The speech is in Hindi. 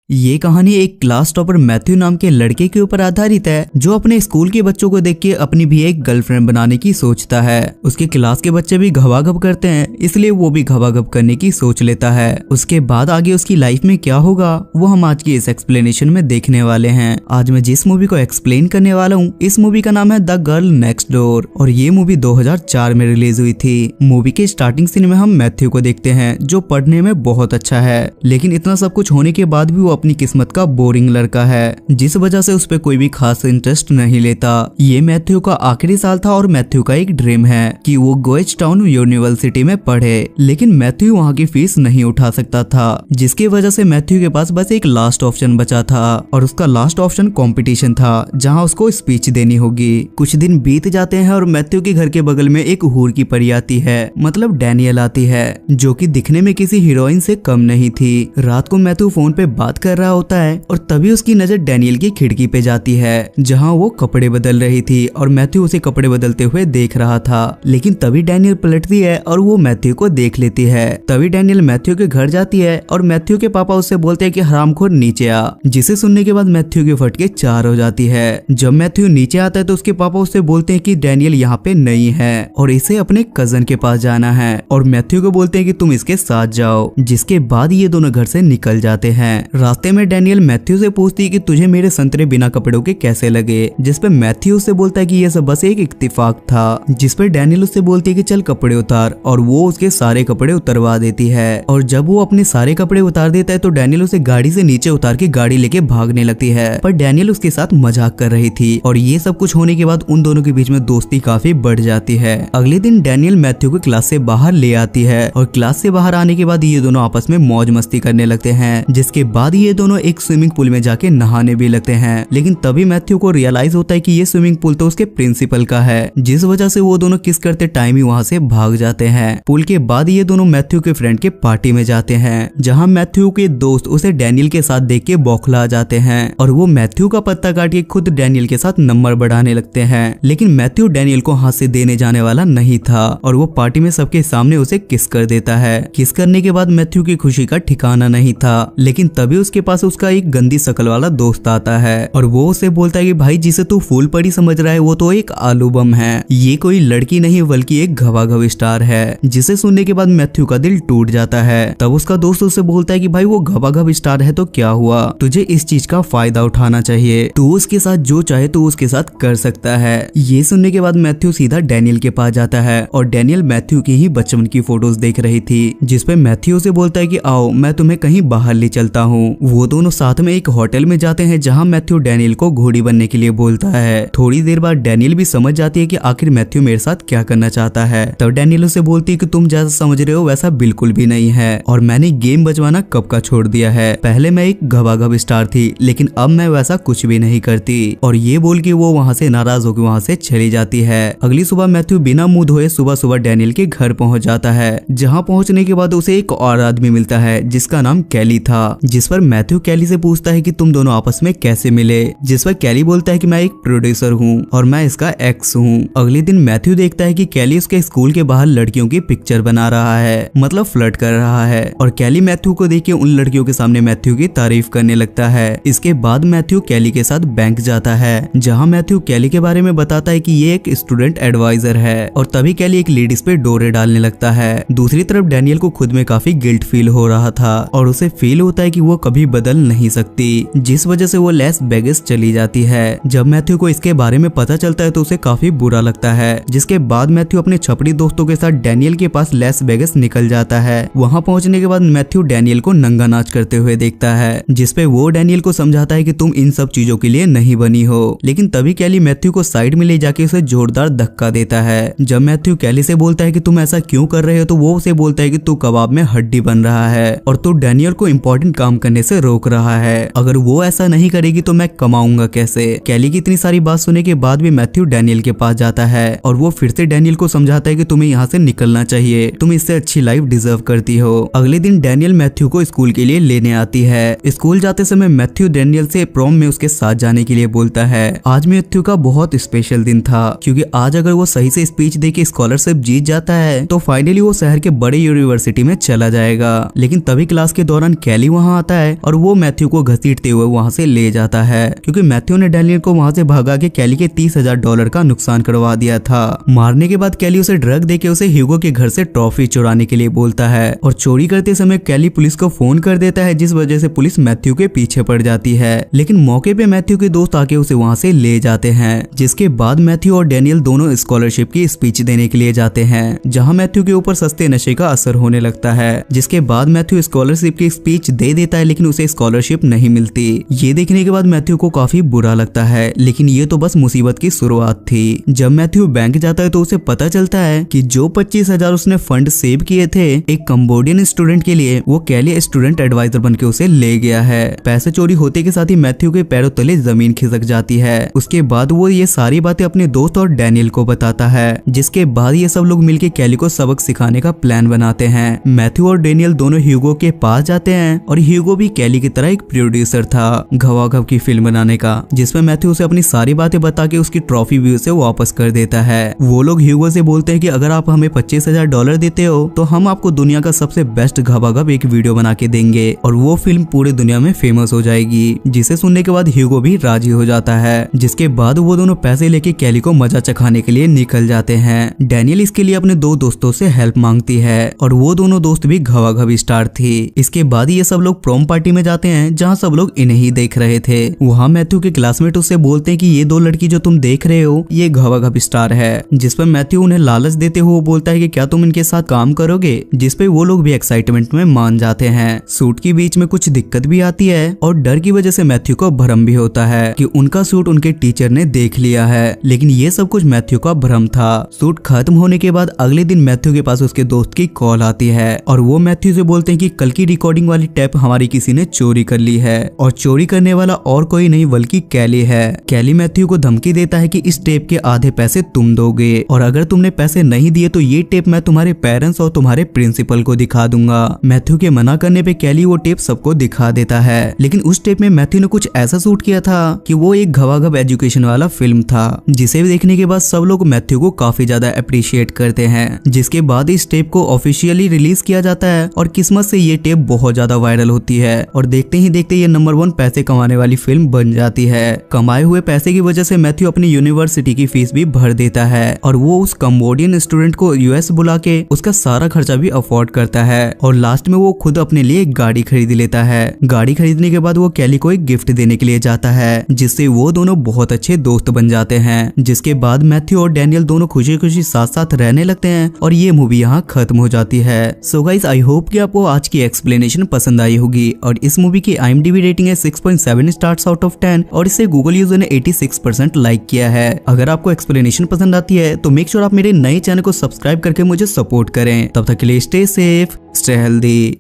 ये कहानी एक क्लास टॉपर मैथ्यू नाम के लड़के के ऊपर आधारित है जो अपने स्कूल के बच्चों को देख के अपनी भी एक गर्लफ्रेंड बनाने की सोचता है। उसके क्लास के बच्चे भी घबाघब करते हैं, इसलिए वो भी घबाघब करने की सोच लेता है। उसके बाद आगे उसकी लाइफ में क्या होगा वो हम आज की इस एक्सप्लेनेशन में देखने वाले हैं। आज मैं जिस मूवी को एक्सप्लेन करने वाला हूँ इस मूवी का नाम है द गर्ल नेक्स्ट डोर और ये मूवी 2004 में रिलीज हुई थी। मूवी के स्टार्टिंग सीन में हम मैथ्यू को देखते हैं जो पढ़ने में बहुत अच्छा है, लेकिन इतना सब कुछ होने के बाद भी वो अपनी किस्मत का बोरिंग लड़का है, जिस वजह से उस पे कोई भी खास इंटरेस्ट नहीं लेता। ये मैथ्यू का आखिरी साल था और मैथ्यू का एक ड्रीम है कि वो गोएज टाउन यूनिवर्सिटी में पढ़े, लेकिन मैथ्यू वहाँ की फीस नहीं उठा सकता था, जिसकी वजह से मैथ्यू के पास बस एक लास्ट ऑप्शन बचा था और उसका लास्ट ऑप्शन कंपटीशन था जहाँ उसको स्पीच देनी होगी। कुछ दिन बीत जाते हैं और मैथ्यू के घर के बगल में एक हूर की परी आती है, मतलब डैनियल आती है, जो कि दिखने में किसी हीरोइन से कम नहीं थी। रात को मैथ्यू फोन पे बात कर रहा होता है और तभी उसकी नजर डैनियल की खिड़की पे जाती है जहां वो कपड़े बदल रही थी और मैथ्यू उसे कपड़े बदलते हुए देख रहा था। लेकिन तभी डैनियल पलटती है और वो मैथ्यू को देख लेती है। तभी डैनियल मैथ्यू के घर जाती है और मैथ्यू के पापा उससे बोलते हैं कि हरामखोर नीचे आ, जिसे सुनने के बाद मैथ्यू की फटके चार हो जाती है। जब मैथ्यू नीचे आता है तो उसके पापा उससे बोलते हैं कि डैनियल यहाँ पे नहीं है और इसे अपने कजन के पास जाना है और मैथ्यू को बोलते हैं कि तुम इसके साथ जाओ, जिसके बाद ये दोनों घर से निकल जाते हैं। रास्ते में डैनियल मैथ्यू से पूछती है कि तुझे मेरे संतरे बिना कपड़ों के कैसे लगे, जिस पे मैथ्यू उससे बोलता है कि ये सब बस एक इत्तेफाक था, जिस पर डैनियल उससे बोलती है कि चल कपड़े उतार और वो उसके सारे कपड़े उतरवा देती है। और जब वो अपने सारे कपड़े उतार देता है तो डैनियल उसे गाड़ी से नीचे उतार के गाड़ी लेके भागने लगती है, पर डैनियल उसके साथ मजाक कर रही थी और ये सब कुछ होने के बाद उन दोनों के बीच में दोस्ती काफी बढ़ जाती है। अगले दिन डैनियल मैथ्यू को क्लास से बाहर ले आती है और क्लास से बाहर आने के बाद ये दोनों आपस में मौज मस्ती करने लगते हैं, जिसके बाद ये दोनों एक स्विमिंग पूल में जाके नहाने भी लगते हैं। लेकिन तभी मैथ्यू को रियलाइज होता है कि ये स्विमिंग पूल तो उसके प्रिंसिपल का है, जिस वजह से वो दोनों किस करते टाइम ही वहाँ से भाग जाते हैं। पूल के बाद ये दोनों मैथ्यू के फ्रेंड के पार्टी में जाते हैं जहाँ मैथ्यू के दोस्त उसे डैनियल के साथ देख के बौखला जाते हैं और वो मैथ्यू का पत्ता काट के खुद डैनियल के साथ नंबर बढ़ाने लगते हैं। लेकिन मैथ्यू डैनियल को हाथ से देने जाने वाला नहीं था और वो पार्टी में सबके सामने उसे किस कर देता है। किस करने के बाद मैथ्यू की खुशी का ठिकाना नहीं था, लेकिन तभी उसके पास उसका एक गंदी शकल वाला दोस्त आता है और वो उसे बोलता है कि भाई जिसे तू फूल परी समझ रहा है वो तो एक आलू बम है, ये कोई लड़की नहीं बल्कि एक घबाघब स्टार है, जिसे सुनने के बाद मैथ्यू का दिल टूट जाता है। तब उसका दोस्त उसे बोलता है कि भाई वो घबाघब स्टार है तो क्या हुआ, तुझे इस चीज का फायदा उठाना चाहिए, तू उसके साथ जो चाहे तो उसके साथ कर सकता है। ये सुनने के बाद मैथ्यू सीधा डैनियल के पास जाता है और डैनियल मैथ्यू की ही बचपन की फोटोज देख रही थी, जिसपे मैथ्यू से बोलता है कि आओ मैं तुम्हें कहीं बाहर ले चलता हूँ। वो दोनों साथ में एक होटल में जाते हैं जहाँ मैथ्यू डैनियल को घोड़ी बनने के लिए बोलता है। थोड़ी देर बाद डैनियल भी समझ जाती है कि आखिर मैथ्यू मेरे साथ क्या करना चाहता है। तब डैनियल उसे बोलती है कि तुम जैसा समझ रहे हो वैसा बिल्कुल भी नहीं है और मैंने गेम बजवाना कब का छोड़ दिया है, पहले मैं एक घबाघब स्टार थी लेकिन अब मैं वैसा कुछ भी नहीं करती। और ये बोल के वो वहाँ से नाराज होकर वहाँ से चली जाती है। अगली सुबह मैथ्यू बिना मुंह धोए सुबह सुबह डैनियल के घर पहुँच जाता है, जहाँ पहुँचने के बाद उसे एक और आदमी मिलता है जिसका नाम कैली था, जिस पर मैथ्यू कैली से पूछता है कि तुम दोनों आपस में कैसे मिले, जिस पर कैली बोलता है कि मैं एक प्रोड्यूसर हूँ और मैं इसका एक्स हूँ। अगले दिन मैथ्यू देखता है कि कैली उसके स्कूल के बाहर लड़कियों की पिक्चर बना रहा है, मतलब फ्लर्ट कर रहा है और कैली मैथ्यू को देख के उन लड़कियों के सामने मैथ्यू की तारीफ करने लगता है। इसके बाद मैथ्यू कैली के साथ बैंक जाता है जहाँ मैथ्यू कैली के बारे में बताता है कि ये एक स्टूडेंट एडवाइजर है और तभी कैली एक लेडीज पे डोरे डालने लगता है। दूसरी तरफ डैनियल को खुद में काफी गिल्ट फील हो रहा था और उसे फील होता है कि वो कभी बदल नहीं सकती, जिस वजह से वो लैस वेगास चली जाती है। जब मैथ्यू को इसके बारे में पता चलता है तो उसे काफी बुरा लगता है, जिसके बाद मैथ्यू अपने छपड़ी दोस्तों के साथ डैनियल के पास लैस वेगास निकल जाता है। वहां पहुंचने के बाद मैथ्यू डैनियल को नंगा नाच करते हुए देखता है, जिसपे वो डैनियल को समझाता है कि तुम इन सब चीजों के लिए नहीं बनी हो। लेकिन तभी कैली मैथ्यू को साइड में ले जाके उसे जोरदार धक्का देता है। जब मैथ्यू कैली से बोलता है कि तुम ऐसा क्यों कर रहे हो तो वो उसे बोलता है कि तू कबाब में हड्डी बन रहा है और तू डैनियल को इम्पोर्टेंट काम करने से रोक रहा है, अगर वो ऐसा नहीं करेगी तो मैं कमाऊंगा कैसे। कैली की इतनी सारी बात सुनने के बाद भी मैथ्यू डैनियल के पास जाता है और वो फिर से डैनियल को समझाता है कि तुम्हें यहाँ से निकलना चाहिए, तुम इससे अच्छी लाइफ डिजर्व करती हो। अगले दिन डैनियल मैथ्यू को स्कूल के लिए लेने आती है। स्कूल जाते समय मैथ्यू डैनियल से प्रॉम में उसके साथ जाने के लिए बोलता है। आज मैथ्यू का बहुत स्पेशल दिन था क्योंकि आज अगर वो सही से स्पीच देके स्कॉलरशिप जीत जाता है तो फाइनली वो शहर के बड़े यूनिवर्सिटी में चला जाएगा। लेकिन तभी क्लास के दौरान कैली वहाँ आता है और वो मैथ्यू को घसीटते हुए वहाँ से ले जाता है, क्योंकि मैथ्यू ने डैनियल को वहाँ से भगा के कैली के $30,000 का नुकसान करवा दिया था। मारने के बाद कैली उसे ड्रग देके उसे ह्यूगो के घर से ट्रॉफी चुराने के लिए बोलता है और चोरी करते समय कैली पुलिस को फोन कर देता है, जिस वजह से पुलिस मैथ्यू के पीछे पड़ जाती है। लेकिन मौके पे मैथ्यू के दोस्त आके उसे वहाँ से ले जाते हैं, जिसके बाद मैथ्यू और डैनियल दोनों स्कॉलरशिप की स्पीच देने के लिए जाते हैं, जहाँ मैथ्यू के ऊपर सस्ते नशे का असर होने लगता है। जिसके बाद मैथ्यू स्कॉलरशिप की स्पीच दे देता है, लेकिन उसे स्कॉलरशिप नहीं मिलती। ये देखने के बाद मैथ्यू को काफी बुरा लगता है, लेकिन ये तो बस मुसीबत की शुरुआत थी। जब मैथ्यू बैंक जाता है तो उसे पता चलता है कि जो 25,000 उसने फंड सेव किए थे एक कंबोडियन स्टूडेंट के लिए, वो कैली स्टूडेंट एडवाइजर बन के उसे ले गया है। पैसे चोरी होते के साथ ही मैथ्यू के पैरों तले जमीन खिसक जाती है। उसके बाद वो ये सारी बातें अपने दोस्त और डैनियल को बताता है, जिसके बाद ये सब लोग मिलके कैली को सबक सिखाने का प्लान बनाते हैं। मैथ्यू और डैनियल दोनों ह्यूगो के पास जाते हैं और ह्यूगो भी कैली की तरह एक प्रोड्यूसर था घवाघव की फिल्म बनाने का, जिसमें मैथ्यू उसे अपनी सारी बातें बता के उसकी ट्रॉफी भी उसे वापस कर देता है। वो लोग ह्यूगो से बोलते हैं कि अगर आप हमें $25,000 देते हो तो हम आपको दुनिया का सबसे बेस्ट घवाघव एक वीडियो बना के देंगे और वो फिल्म पूरे दुनिया में फेमस हो जाएगी। जिसे सुनने के बाद ह्यूगो भी राजी हो जाता है, जिसके बाद वो दोनों पैसे लेके कैली को मजा चखाने के लिए निकल जाते हैं। डैनियल इसके लिए अपने दो दोस्तों से हेल्प मांगती है और वो दोनों दोस्त भी घवाघव स्टार थी। इसके बाद ये सब लोग प्रोम पार्टी में जाते हैं, जहाँ सब लोग इन्हें ही देख रहे थे। वहाँ मैथ्यू के क्लासमेट उससे बोलते हैं कि ये दो लड़की जो तुम देख रहे हो ये घवाघव स्टार है, जिस पर मैथ्यू उन्हें लालच देते हुए बोलता है कि क्या तुम इनके साथ काम करोगे, जिस पे वो लोग भी एक्साइटमेंट में मान जाते हैं। सूट के बीच में कुछ दिक्कत भी आती है और डर की वजह से मैथ्यू को भ्रम भी होता है कि उनका सूट उनके टीचर ने देख लिया है, लेकिन ये सब कुछ मैथ्यू का भ्रम था। सूट खत्म होने के बाद अगले दिन मैथ्यू के पास उसके दोस्त की कॉल आती है और वो मैथ्यू से बोलते हैं कि कल की रिकॉर्डिंग वाली टेप हमारी किसी ने चोरी कर ली है और चोरी करने वाला और कोई नहीं बल्कि कैली है। कैली मैथ्यू को धमकी देता है कि इस टेप के आधे पैसे तुम दोगे और अगर तुमने पैसे नहीं दिए तो ये टेप मैं तुम्हारे पेरेंट्स और तुम्हारे प्रिंसिपल को दिखा दूंगा। मैथ्यू के मना करने पे कैली वो टेप सबको दिखा देता है, लेकिन उस टेप में मैथ्यू ने कुछ ऐसा शूट किया था कि वो एक घवाघव एजुकेशन वाला फिल्म था, जिसे देखने के बाद सब लोग मैथ्यू को काफी ज्यादा अप्रिशिएट करते हैं। जिसके बाद इस टेप को ऑफिशियली रिलीज किया जाता है और किस्मत से ये टेप बहुत ज्यादा वायरल होती है और देखते ही देखते ये नंबर 1 पैसे कमाने वाली फिल्म बन जाती है। कमाए हुए पैसे की वजह से मैथ्यू अपनी यूनिवर्सिटी की फीस भी भर देता है और वो उस कंबोडियन स्टूडेंट को यूएस बुला के उसका सारा खर्चा भी अफोर्ड करता है और लास्ट में वो खुद अपने लिए एक गाड़ी खरीद लेता है। गाड़ी खरीदने के बाद वो कैली को एक गिफ्ट देने के लिए जाता है, जिससे वो दोनों बहुत अच्छे दोस्त बन जाते हैं। जिसके बाद मैथ्यू और डैनियल दोनों खुशी खुशी साथ साथ रहने लगते हैं और ये मूवी यहाँ खत्म हो जाती है। सो गाइस, आई होप कि आपको आज की एक्सप्लेनेशन पसंद आई होगी और इस मूवी की IMDb रेटिंग है 6.7 स्टार्स आउट ऑफ 10 और इसे गूगल यूजर ने 86% लाइक किया है। अगर आपको एक्सप्लेनेशन पसंद आती है तो मेक श्योर आप मेरे नए चैनल को सब्सक्राइब करके मुझे सपोर्ट करें। तब तक के लिए स्टे सेफ, स्टे हेल्दी।